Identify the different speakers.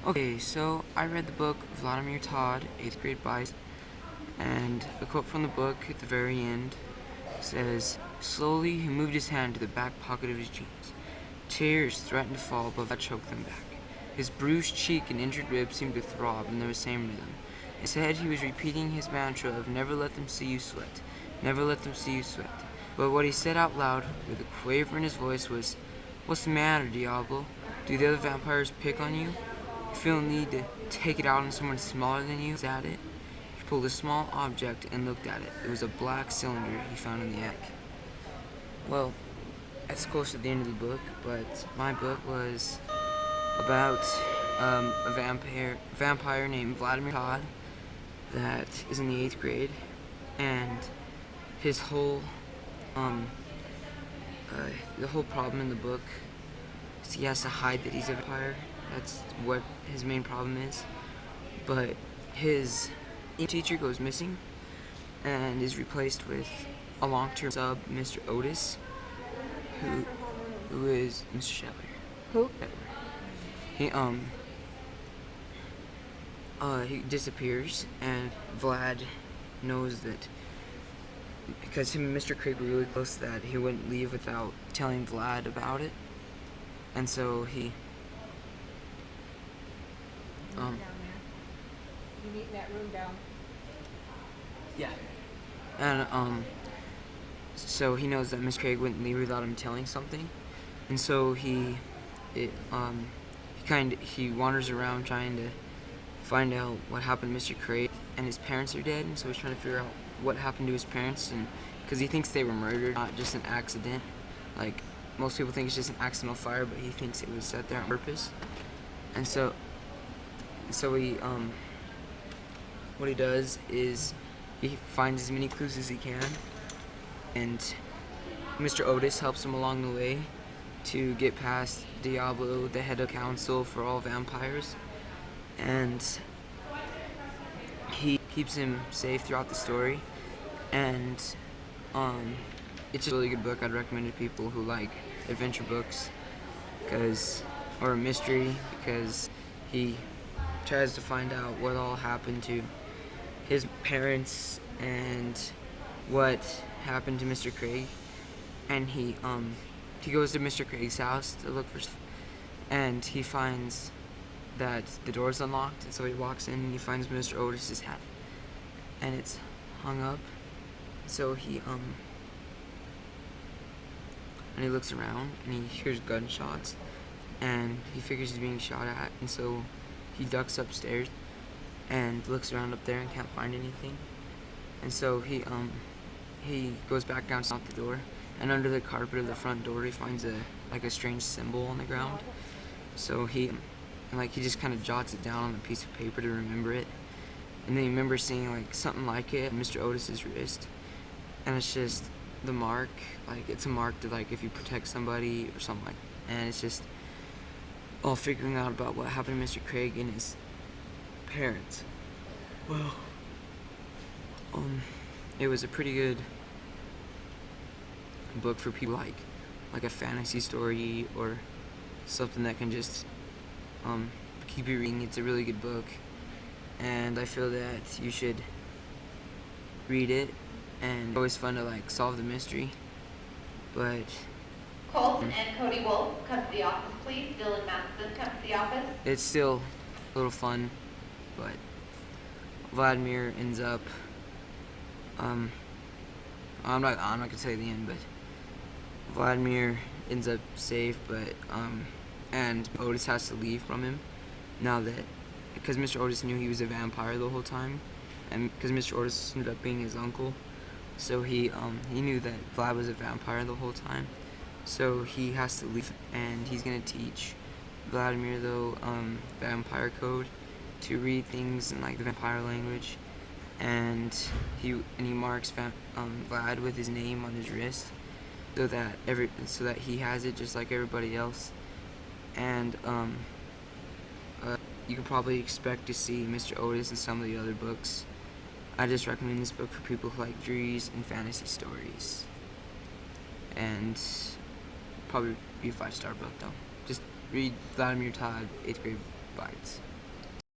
Speaker 1: Okay, so I read the book Vladimir Todd, 8th grade bias, and a quote from the book at the very end says, "Slowly he moved his hand to the back pocket of his jeans. Tears threatened to fall, but that choked them back. His bruised cheek and injured rib seemed to throb in the same rhythm. Instead, he was repeating his mantra of never let them see you sweat, never let them see you sweat. But what he said out loud, with a quaver in his voice, was, 'What's the matter, Diablo? Do the other vampires pick on you? You feel a need to take it out on someone smaller than you?' Is that it?" He pulled a small object and looked at it. It was a black cylinder he found in the attic. Well, that's close to the end of the book, but my book was about a vampire named Vladimir Todd that is in the 8th grade, and his whole the whole problem in the book is he has to hide that he's a vampire. That's what his main problem is. But his teacher goes missing and is replaced with a long-term sub, Mr. Otis, who is Mr. Sheller.
Speaker 2: Who?
Speaker 1: He disappears, and Vlad knows that because him and Mr. Craig were really close, that he wouldn't leave without telling Vlad about it, and so he
Speaker 2: Down there. You meet in that room down.
Speaker 1: yeah, and so he knows that Miss Craig wouldn't leave without him telling something, and so he wanders around trying to find out what happened to Mr. Craig, and his parents are dead, and so he's trying to figure out what happened to his parents, and because he thinks they were murdered, not just an accident. Like most people think it's just an accidental fire, but he thinks it was set there on purpose. And so he what he does is he finds as many clues as he can, and Mr. Otis helps him along the way to get past Diablo, the head of council for all vampires, and he keeps him safe throughout the story. And it's a really good book. I'd recommend it to people who like adventure books, or a mystery, because he tries to find out what all happened to his parents and what happened to Mr. Craig. And he goes to Mr. Craig's house to look for and he finds that the door's unlocked, and so he walks in and he finds Mr. Otis's hat, and it's hung up. So he looks around and he hears gunshots, and he figures he's being shot at, and so he ducks upstairs and looks around up there and can't find anything, and so he goes back down to the door, and under the carpet of the front door he finds a strange symbol on the ground. So he just kind of jots it down on a piece of paper to remember it, and then he remembers seeing something like it on Mr. Otis's wrist, and it's just the mark, it's a mark to if you protect somebody or something and it's just all figuring out about what happened to Mr. Craig and his parents. Well, it was a pretty good book for people like a fantasy story or something that can just keep you reading. It's a really good book, and I feel that you should read it, and it's always fun to solve the mystery. But
Speaker 3: Colton and Cody Wolf, come to the office, please. Dylan Matheson, come to the office.
Speaker 1: it's still a little fun, but Vladimir ends up I'm not gonna tell you the end, but Vladimir ends up safe, but and Otis has to leave from him now that because Mr. Otis knew he was a vampire the whole time, and because Mr. Otis ended up being his uncle, so he knew that Vlad was a vampire the whole time, so he has to leave, and he's gonna teach Vladimir vampire code to read things in the vampire language, and he marks Vlad with his name on his wrist, so that he has it just like everybody else. And you can probably expect to see Mr. Otis in some of the other books. I just recommend this book for people who like dreams and fantasy stories. And probably be a 5-star book though. Just read Vladimir Todd, 8th grade bites.